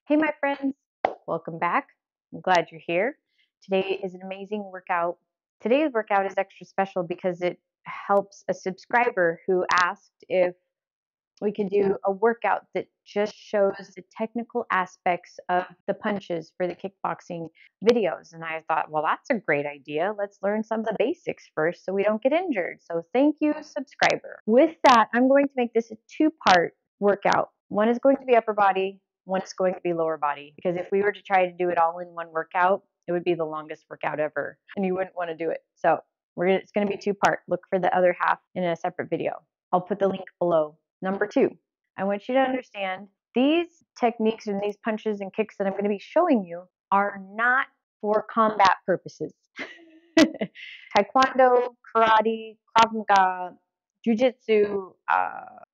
Hey, my friends, welcome back. I'm glad you're here. Today is an amazing workout. Today's workout is extra special because it helps a subscriber who asked if we could do a workout that just shows the technical aspects of the punches for the kickboxing videos. And I thought, well, that's a great idea. Let's learn some of the basics first so we don't get injured. So thank you, subscriber. With that, I'm going to make this a two-part workout. One is going to be upper body, one is going to be lower body. Because if we were to try to do it all in one workout, it would be the longest workout ever, and you wouldn't want to do it. So it's going to be two-part. Look for the other half in a separate video. I'll put the link below. Number two, I want you to understand these techniques and these punches and kicks that I'm going to be showing you are not for combat purposes. Taekwondo, karate, Krav Maga, Jiu-Jitsu,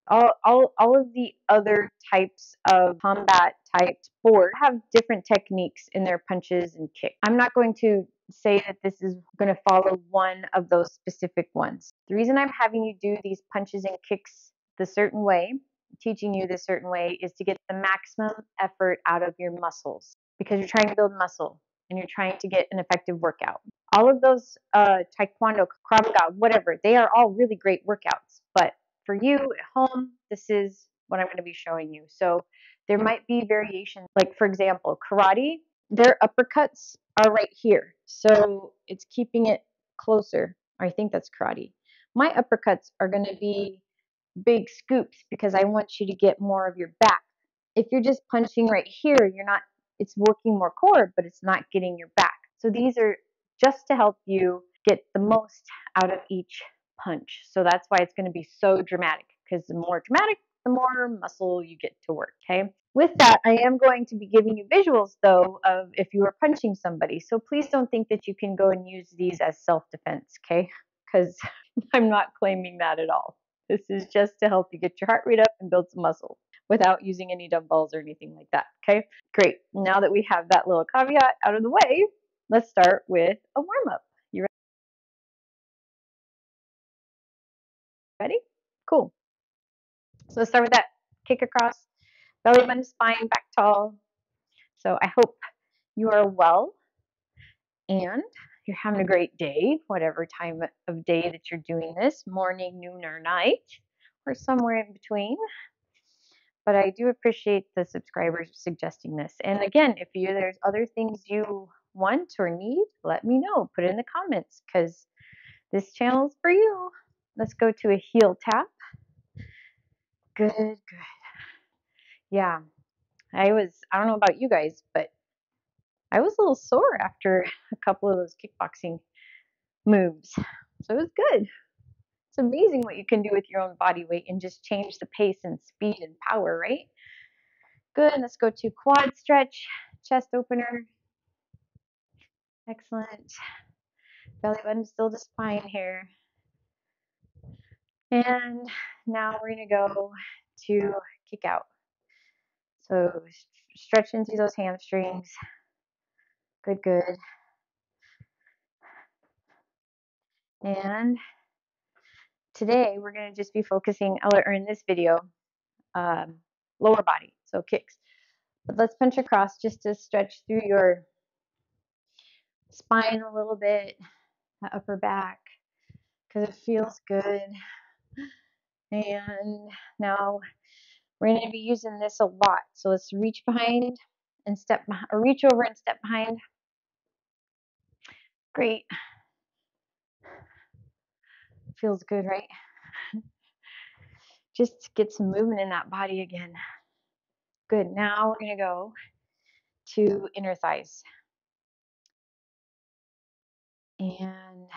all of the other types of combat type sport have different techniques in their punches and kicks. I'm not going to say that this is going to follow one of those specific ones. The reason I'm having you do these punches and kicks the certain way, teaching you the certain way, is to get the maximum effort out of your muscles, because you're trying to build muscle and you're trying to get an effective workout. All of those Taekwondo, Krav Maga, whatever, they are all really great workouts. But for you at home, this is what I'm going to be showing you. So there might be variations. Like, for example, karate, their uppercuts are right here. So it's keeping it closer. I think that's karate. My uppercuts are going to be big scoops because I want you to get more of your back. If you're just punching right here, it's working more core, but it's not getting your back. So these are just to help you get the most out of each punch. So that's why it's going to be so dramatic, because the more dramatic, the more muscle you get to work, okay? With that, I am going to be giving you visuals, though, of if you are punching somebody. So please don't think that you can go and use these as self-defense, okay? Because I'm not claiming that at all. This is just to help you get your heart rate up and build some muscle without using any dumbbells or anything like that, okay? Great. Now that we have that little caveat out of the way, let's start with a warm-up. You ready? Cool. So let's start with that. Kick across, belly button, spine, back tall. So I hope you are well and you're having a great day, whatever time of day that you're doing this, morning, noon, or night, or somewhere in between. But I do appreciate the subscribers suggesting this. And again, if there's other things you want or need, let me know. Put it in the comments, because this channel is for you. Let's go to a heel tap. Good, good. Yeah, I don't know about you guys, but I was a little sore after a couple of those kickboxing moves. So it was good. It's amazing what you can do with your own body weight and just change the pace and speed and power, right? Good. Let's go to quad stretch, chest opener. Excellent. Belly button still to spine here. And now we're going to go to kick out. So stretch into those hamstrings. Good, good. And today we're going to just be focusing, or in this video, lower body, so kicks. But let's punch across just to stretch through your spine a little bit, the upper back, because it feels good. And now we're going to be using this a lot. So let's reach behind and step behind, or reach over and step behind. Great. Feels good, right? Just get some movement in that body again. Good. Now we're going to go to inner thighs. And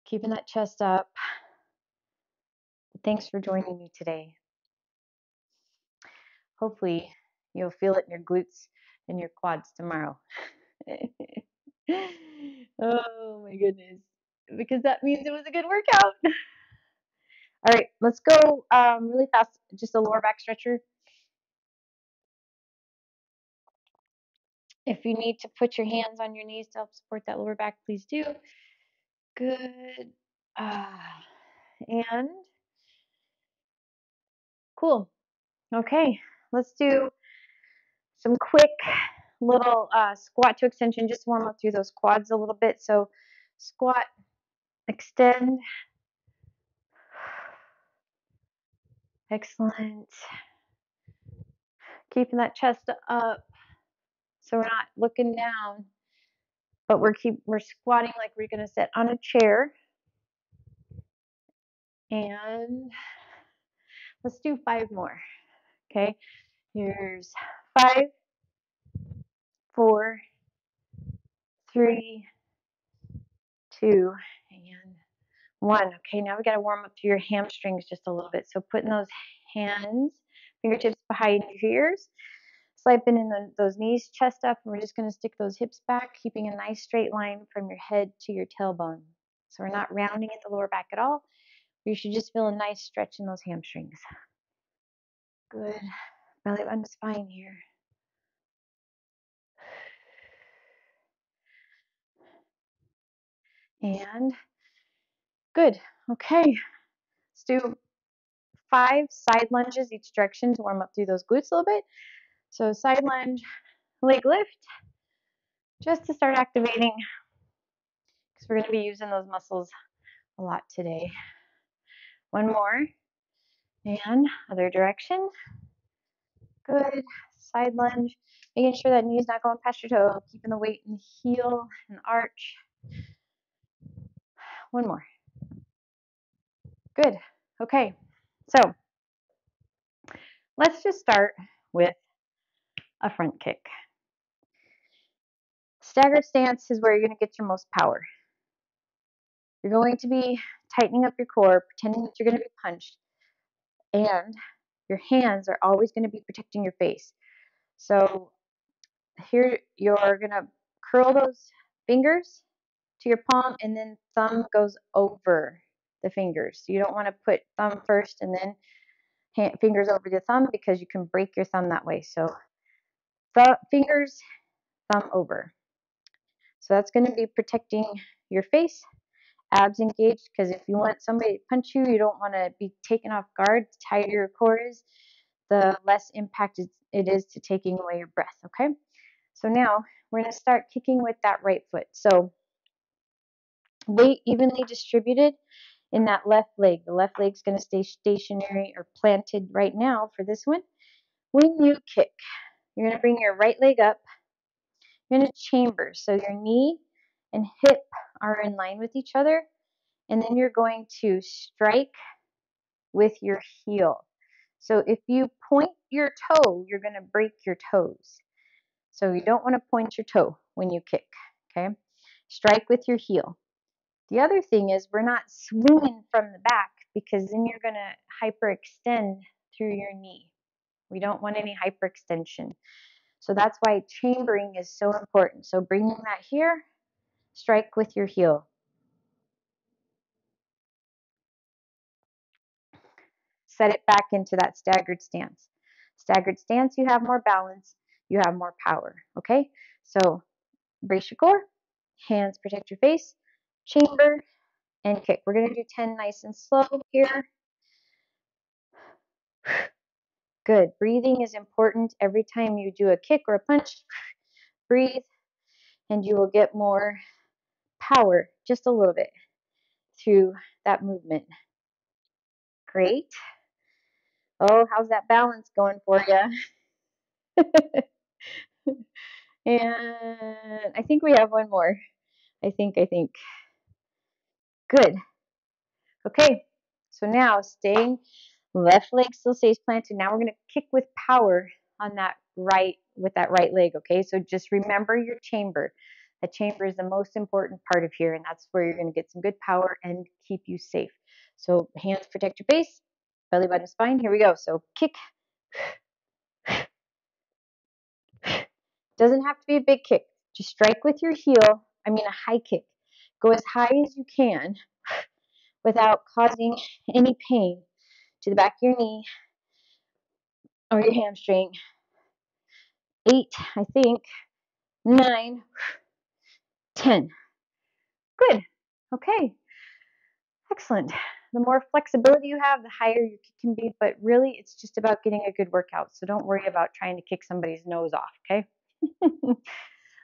keeping that chest up. Thanks for joining me today. Hopefully you'll feel it in your glutes and your quads tomorrow. Oh my goodness. Because that means it was a good workout. All right, let's go really fast. Just a lower back stretcher. If you need to put your hands on your knees to help support that lower back, please do. Good. And cool. Okay, let's do Some quick little squat to extension, just warm up through those quads a little bit. So squat, extend. Excellent. Keeping that chest up so we're not looking down, but we're squatting like we're going to sit on a chair. And let's do 5 more. Okay, here's 5, 4, 3, 2, and 1. Okay, now we got to warm up to your hamstrings just a little bit. So putting those hands, fingertips behind your ears, sliding in those knees, chest up, and we're just going to stick those hips back, keeping a nice straight line from your head to your tailbone. So we're not rounding at the lower back at all. You should just feel a nice stretch in those hamstrings. Good. Belly button to spine here. And good. Okay. Let's do 5 side lunges each direction to warm up through those glutes a little bit. So side lunge, leg lift, just to start activating, because we're going to be using those muscles a lot today. 1 more. And other direction. Good. Side lunge. Making sure that knee's not going past your toe. Keeping the weight in the heel and arch. 1 more. Good. Okay. So let's just start with a front kick. Staggered stance is where you're going to get your most power. You're going to be tightening up your core, pretending that you're going to be punched, and your hands are always going to be protecting your face. So here you're going to curl those fingers to your palm, and then thumb goes over the fingers. You don't want to put thumb first and then fingers over the thumb, because you can break your thumb that way. So fingers, thumb over. So that's going to be protecting your face. Abs engaged, because if you want somebody to punch you, you don't want to be taken off guard. The tighter your core is, the less impact it is to taking away your breath. Okay, so now we're going to start kicking with that right foot. So weight evenly distributed in that left leg. The left leg's going to stay stationary or planted right now for this one. When you kick, you're going to bring your right leg up. You're going to chamber, so your knee and hip are in line with each other. And then you're going to strike with your heel. So if you point your toe, you're going to break your toes. So you don't want to point your toe when you kick, okay? Strike with your heel. The other thing is, we're not swinging from the back, because then you're going to hyperextend through your knee. We don't want any hyperextension. So that's why chambering is so important. So bringing that here, strike with your heel. Set it back into that staggered stance. Staggered stance, you have more balance, you have more power, okay? So brace your core, hands protect your face, chamber, and kick. We're going to do 10 nice and slow here. Good. Breathing is important. Every time you do a kick or a punch, breathe, and you will get more power, just a little bit, through that movement. Great. Oh, how's that balance going for you? And I think we have 1 more. I think. Good. Okay. So now staying, left leg still stays planted. Now we're going to kick with power on that with that right leg. Okay. So just remember your chamber. The chamber is the most important part of here, and that's where you're going to get some good power and keep you safe. So hands protect your base, belly button spine. Here we go. So kick. Doesn't have to be a big kick. Just strike with your heel. I mean, a high kick. Go as high as you can without causing any pain to the back of your knee or your hamstring. 8, I think. 9, 10. Good. Okay. Excellent. the more flexibility you have, the higher your kick can be, but really it's just about getting a good workout. So don't worry about trying to kick somebody's nose off, okay?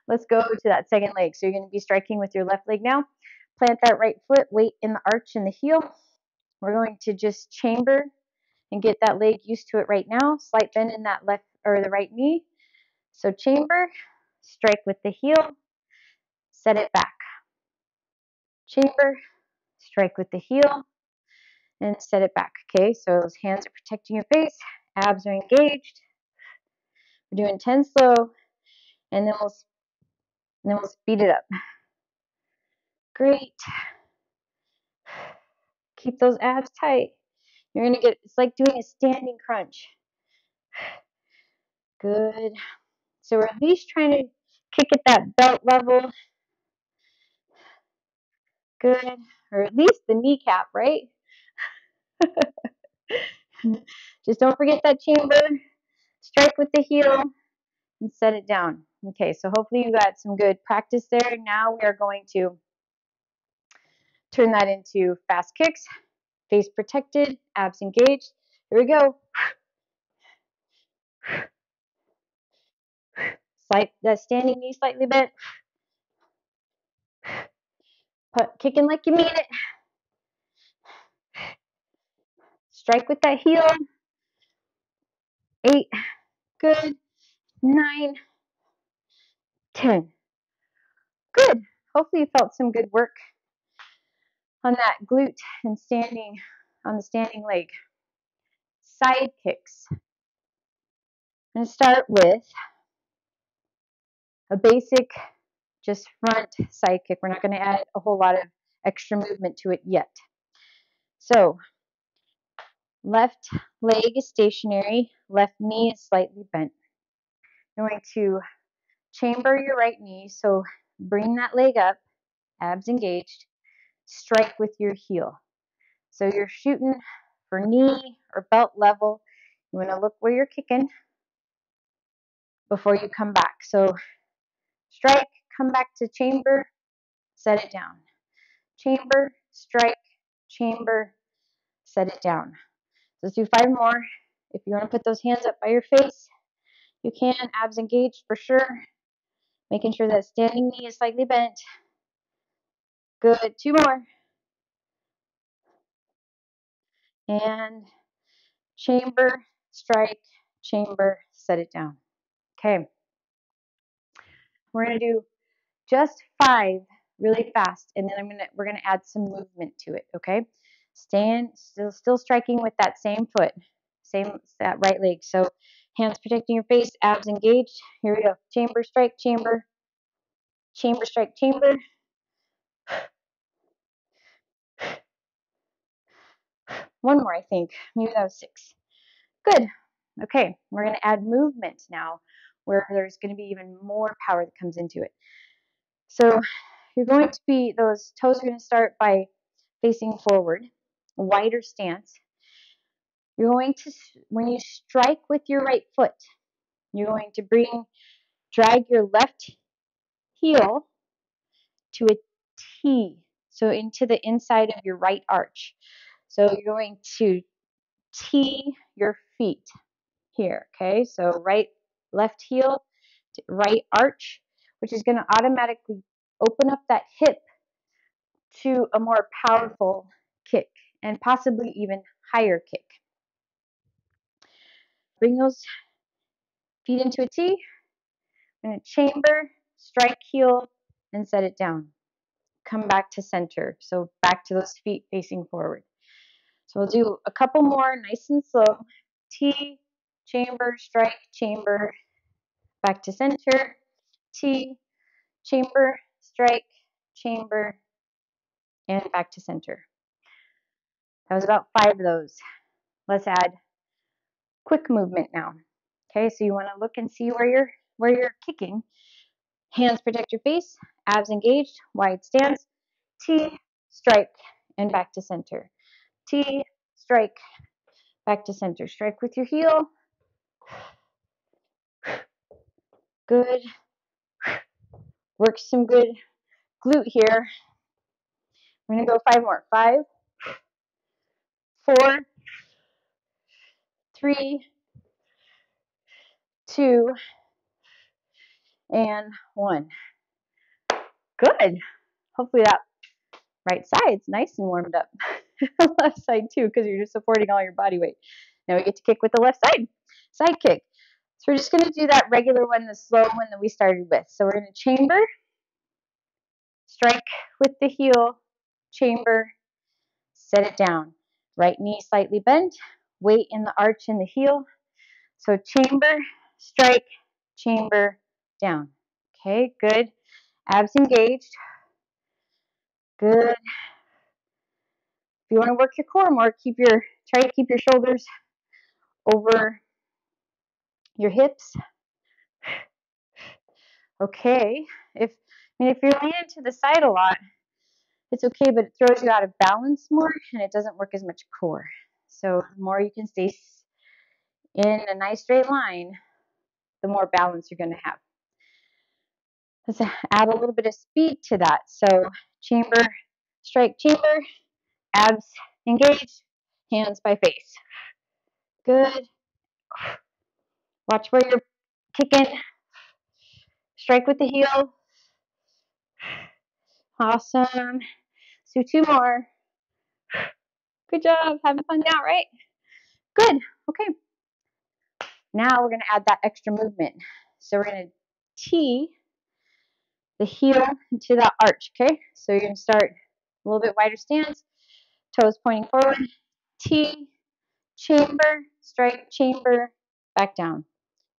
Let's go to that second leg. So you're going to be striking with your left leg now. Plant that right foot, weight in the arch and the heel. We're going to just chamber and get that leg used to it right now. Slight bend in that left or the right knee. So chamber, strike with the heel, set it back. Chamber, strike with the heel, and set it back. Okay, so those hands are protecting your face, abs are engaged. We're doing 10 slow, and then we'll speed it up. Great. Keep those abs tight. You're gonna get, it's like doing a standing crunch. Good. So we're at least trying to kick at that belt level. Good. Or at least the kneecap, right? Just don't forget that chamber. Strike with the heel and set it down. Okay, so hopefully you got some good practice there. Now we are going to turn that into fast kicks. Face protected, abs engaged. Here we go. Slight that standing knee slightly bent. Kicking like you mean it. Strike with that heel. 8. Good. 9. 10. Good. Hopefully you felt some good work on that glute and standing on the standing leg. Side kicks. I'm going to start with a basic just front side kick. We're not going to add a whole lot of extra movement to it yet. So left leg is stationary, left knee is slightly bent. You're going to chamber your right knee, so bring that leg up, abs engaged, strike with your heel. So you're shooting for knee or belt level. You want to look where you're kicking before you come back. So strike, come back to chamber, set it down. Chamber, strike, chamber, set it down. So let's do 5 more. If you want to put those hands up by your face, you can. Abs engaged for sure. Making sure that standing knee is slightly bent. Good. 2 more. And chamber, strike, chamber, set it down. Okay. We're going to do just 5 really fast, and then we're gonna add some movement to it. Okay. Still striking with that same foot, that right leg. So hands protecting your face, abs engaged. Here we go. Chamber, strike, chamber, chamber, strike, chamber. One more, I think. Maybe that was 6. Good. Okay, we're going to add movement now, where there's going to be even more power that comes into it. So you're going to be, those toes are going to start by facing forward, wider stance. You're going to, when you strike with your right foot, you're going to drag your left heel to a T, so into the inside of your right arch. So you're going to T your feet here, okay? So left heel, to right arch, which is going to automatically open up that hip to a more powerful kick and possibly even higher kick. Bring those feet into a T. I'm going to chamber, strike heel, and set it down. Come back to center. So back to those feet facing forward. So we'll do a couple more, nice and slow. T, chamber, strike, chamber, back to center. T, chamber, strike, chamber, and back to center. That was about 5 of those. Let's add quick movement now. Okay, so you want to look and see where you're kicking. Hands protect your face, abs engaged, wide stance. T, strike, and back to center. T, strike, back to center. Strike with your heel. Good. Work some good glute here. We're going to go 5 more. 5, 4, 3, 2, and 1. Good. Hopefully that right side's nice and warmed up. Left side too, because you're just supporting all your body weight. Now we get to kick with the left side. Side kick. So we're just going to do that regular one, the slow one that we started with. So we're going to chamber, strike with the heel, chamber, set it down. Right knee slightly bent, weight in the arch in the heel. So chamber, strike, chamber, down. Okay, good. Abs engaged. Good. If you want to work your core more, try to keep your shoulders over your hips. Okay. If you're leaning to the side a lot, it's okay, but it throws you out of balance more and it doesn't work as much core. So the more you can stay in a nice straight line, the more balance you're going to have. Let's add a little bit of speed to that. So chamber, strike, chamber, abs engaged, hands by face. Good. Watch where you're kicking. Strike with the heel. Awesome. Let's do 2 more. Good job. Having fun now, right? Good. Okay. Now we're going to add that extra movement. So we're going to tee the heel into that arch, okay? So you're going to start a little bit wider stance, toes pointing forward, tee, chamber, strike, chamber, back down.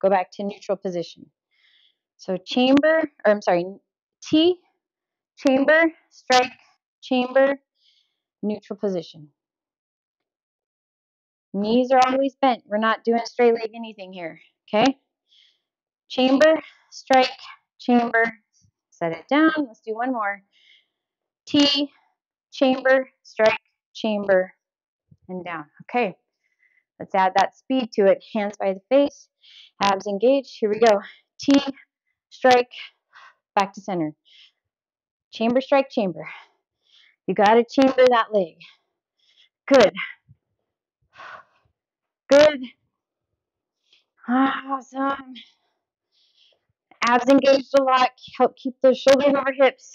Go back to neutral position. So tee, chamber, strike, chamber, neutral position. Knees are always bent. We're not doing straight leg anything here, okay? Chamber, strike, chamber, set it down. Let's do one more. Tee, chamber, strike, chamber, and down. Okay, let's add that speed to it. Hands by the face, abs engaged. Here we go. Tee, strike, back to center. Chamber, strike, chamber. You got to chamber that leg. Good. Good. Awesome. Abs engaged a lot. Help keep those shoulders over hips.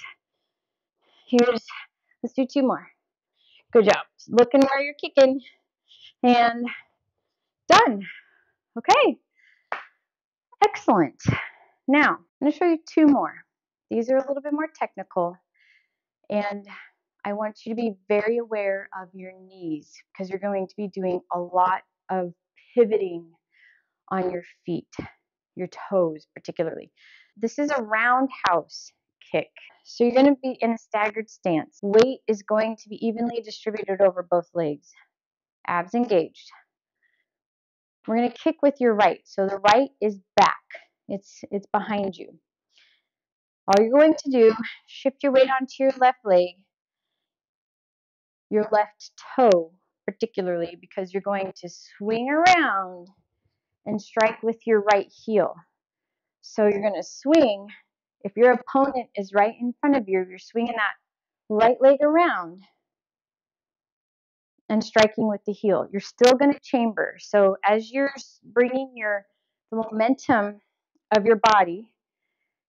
Let's do 2 more. Good job. Looking where you're kicking. And done. Okay. Excellent. Now, I'm going to show you 2 more. These are a little bit more technical. And I want you to be very aware of your knees because you're going to be doing a lot of pivoting on your feet, your toes particularly. This is a roundhouse kick. So you're going to be in a staggered stance. Weight is going to be evenly distributed over both legs. Abs engaged. We're going to kick with your right. So the right is back. It's behind you. All you're going to do, shift your weight onto your left leg, your left toe particularly, because you're going to swing around and strike with your right heel. So you're going to swing. If your opponent is right in front of you, you're swinging that right leg around and striking with the heel. You're still going to chamber. So as you're bringing the momentum of your body,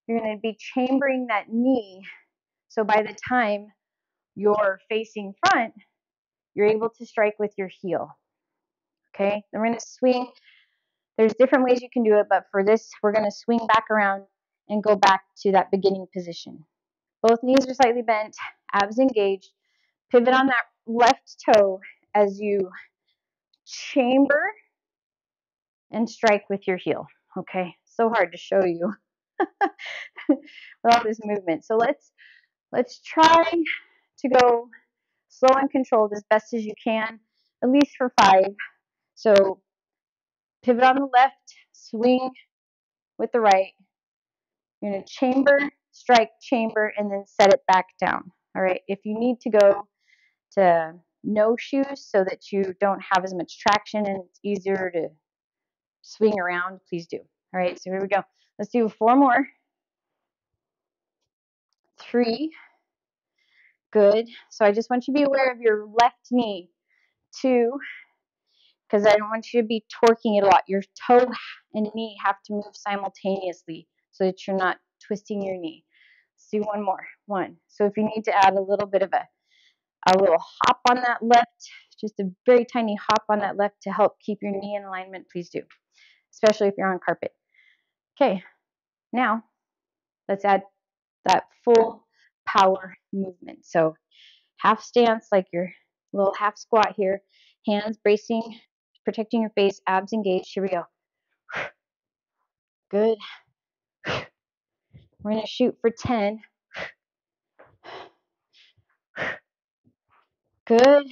you're going to be chambering that knee. So by the time you're facing front, you're able to strike with your heel. Okay, then we're going to swing. There's different ways you can do it, but for this, we're going to swing back around and go back to that beginning position. Both knees are slightly bent, abs engaged. Pivot on that left toe as you chamber and strike with your heel. Okay, so hard to show you with all this movement. So let's try to go slow and controlled as best as you can, at least for 5. So pivot on the left, swing with the right. You're going to chamber, strike, chamber, and then set it back down. All right, if you need to go to no shoes so that you don't have as much traction and it's easier to swing around, please do. All right, so here we go. Let's do 4 more. 3. Good. So I just want you to be aware of your left knee. 2, because I don't want you to be torquing it a lot. Your toe and knee have to move simultaneously so that you're not twisting your knee. Let's do one more. 1. So if you need to add a little bit of a little hop on that left, just a very tiny hop on that left to help keep your knee in alignment, please do, especially if you're on carpet. Okay, now let's add that full power movement. So half stance, like your little half squat here, hands bracing, protecting your face, abs engaged. Here we go. Good. We're going to shoot for 10. Good.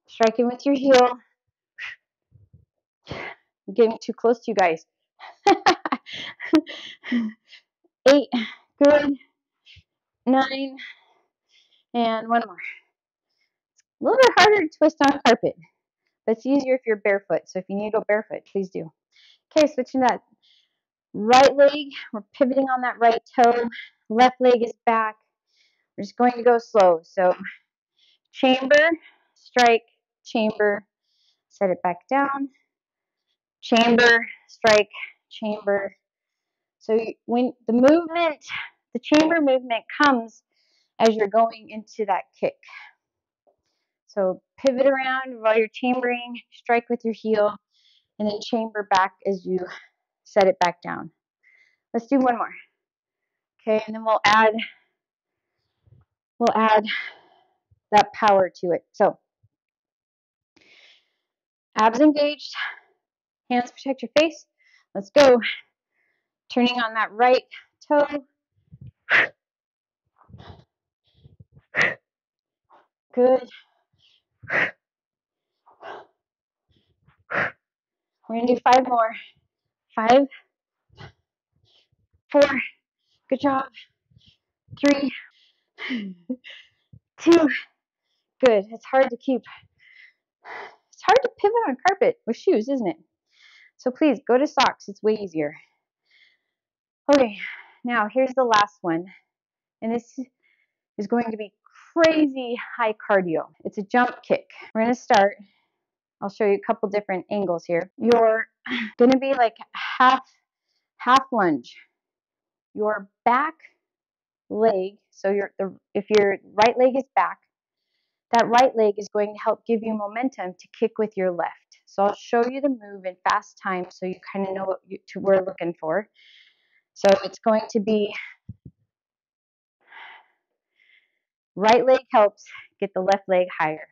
Striking with your heel. I'm getting too close to you guys. 8. Good. 9. And one more. A little bit harder to twist on carpet, but it's easier if you're barefoot. So if you need to go barefoot, please do. Okay, switching that right leg. We're pivoting on that right toe. Left leg is back. We're just going to go slow. So chamber, strike, chamber, set it back down. Chamber, strike, chamber. So when the movement, the chamber movement comes as you're going into that kick. So pivot around while you're chambering, strike with your heel, and then chamber back as you set it back down. Let's do one more. Okay, and then we'll add that power to it. So abs engaged, hands protect your face. Let's go. Turning on that right toe. Good. We're going to do 5 more. 5, 4, good job. 3, 2, good. It's hard to keep. It's hard to pivot on carpet with shoes, isn't it? So please go to socks. It's way easier. Okay, now here's the last one. And this is going to be crazy high cardio. It's a jump kick. We're going to start. I'll show you a couple different angles here. You're going to be like half lunge. Your back leg, so if your right leg is back, that right leg is going to help give you momentum to kick with your left. So I'll show you the move in fast time so you kind of know what we're looking for. So it's going to be right leg helps get the left leg higher.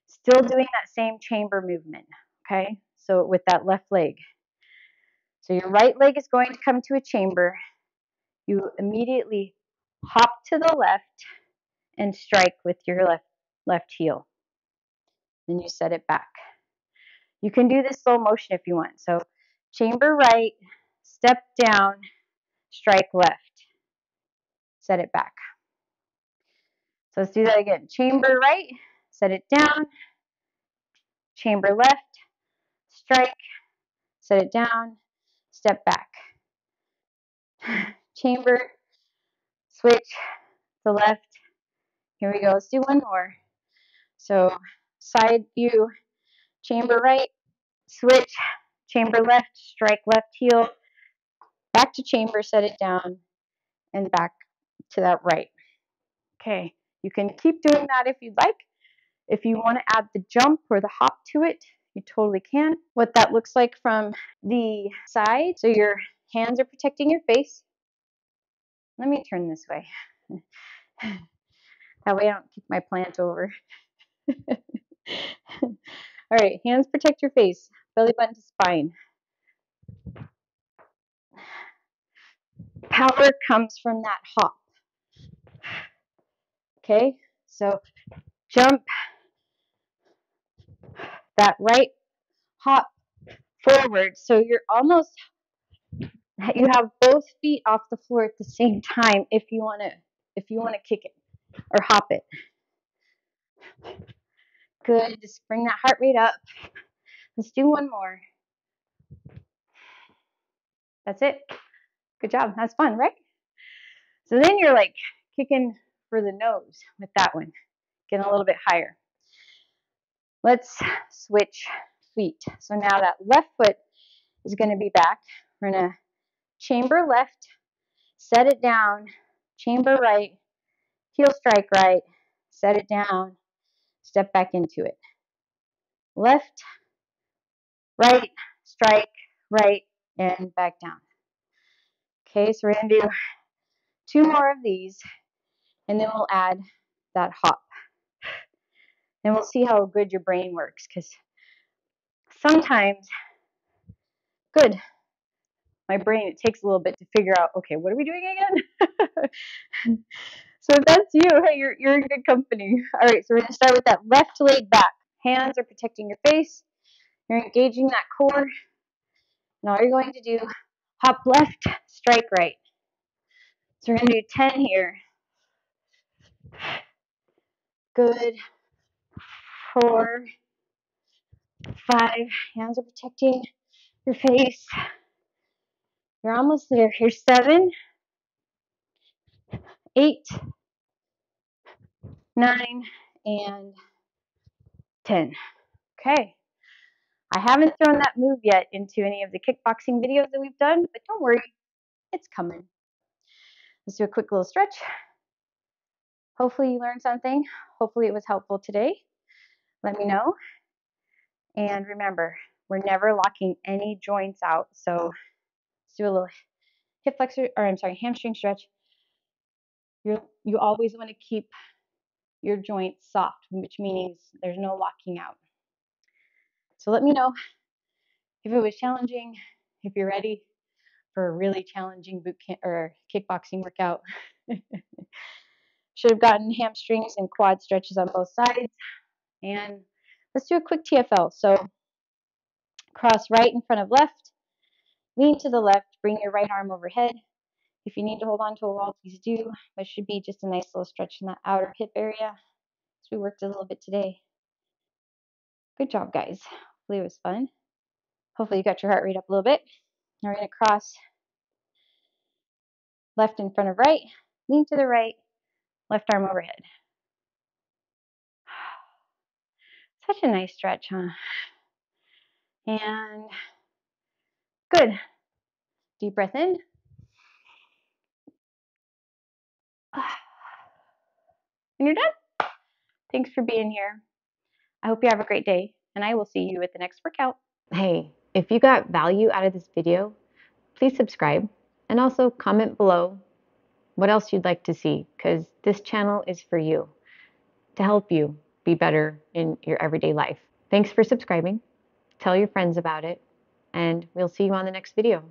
Still doing that same chamber movement, okay? So with that left leg. So your right leg is going to come to a chamber. You immediately hop to the left and strike with your left heel. Then you set it back. You can do this slow motion if you want. So chamber right, step down, strike left, set it back. So let's do that again. Chamber right, set it down, chamber left, strike, set it down, step back. Chamber, switch, to left. Here we go. Let's do one more. So side view, chamber right, switch, chamber left, strike left heel, back to chamber, set it down, and back to that right. Okay, you can keep doing that if you'd like. If you want to add the jump or the hop to it, you totally can. What that looks like from the side, so your hands are protecting your face. Let me turn this way. That way I don't kick my plant over. All right, hands protect your face, belly button to spine. Power comes from that hop. Okay, so jump, that right hop forward. So you're almost, you have both feet off the floor at the same time if you want to kick it or hop it. Good, just bring that heart rate up. Let's do one more. That's it. Good job. That's fun, right? So then you're like kicking for the nose with that one, getting a little bit higher. Let's switch feet. So now that left foot is going to be back. We're going to chamber left, set it down, chamber right, heel strike right, set it down, step back into it. Left, right, strike, right, and back down. Okay, so we're going to do 2 more of these, and then we'll add that hop. And we'll see how good your brain works, because sometimes, good, my brain, it takes a little bit to figure out, okay, what are we doing again? So if that's you, hey, you're in good company. All right, so we're gonna start with that left leg back. Hands are protecting your face. You're engaging that core. And all you're going to do, hop left, strike right. So we're gonna do 10 here. Good. 4, 5. Hands are protecting your face. You're almost there. Here's 7, 8, 9, and 10. Okay. I haven't thrown that move yet into any of the kickboxing videos that we've done, but don't worry, it's coming. Let's do a quick little stretch. Hopefully you learned something. Hopefully it was helpful today. Let me know. And remember, we're never locking any joints out. So let's do a little hip flexor, or I'm sorry, hamstring stretch. You always want to keep your joints soft, which means there's no locking out. So let me know if it was challenging, if you're ready for a really challenging boot camp or kickboxing workout. Should have gotten hamstrings and quad stretches on both sides. And let's do a quick TFL. So cross right in front of left, lean to the left, bring your right arm overhead. If you need to hold on to a wall, please do. But it should be just a nice little stretch in that outer hip area. So we worked a little bit today. Good job, guys. Hopefully it was fun. Hopefully you got your heart rate up a little bit. Now we're going to cross left in front of right, lean to the right, left arm overhead. Such a nice stretch, huh? And good. Deep breath in. And you're done. Thanks for being here. I hope you have a great day, and I will see you at the next workout. Hey, if you got value out of this video, please subscribe and also comment below what else you'd like to see, because this channel is for you, to help you be better in your everyday life. Thanks for subscribing. Tell your friends about it, and we'll see you on the next video.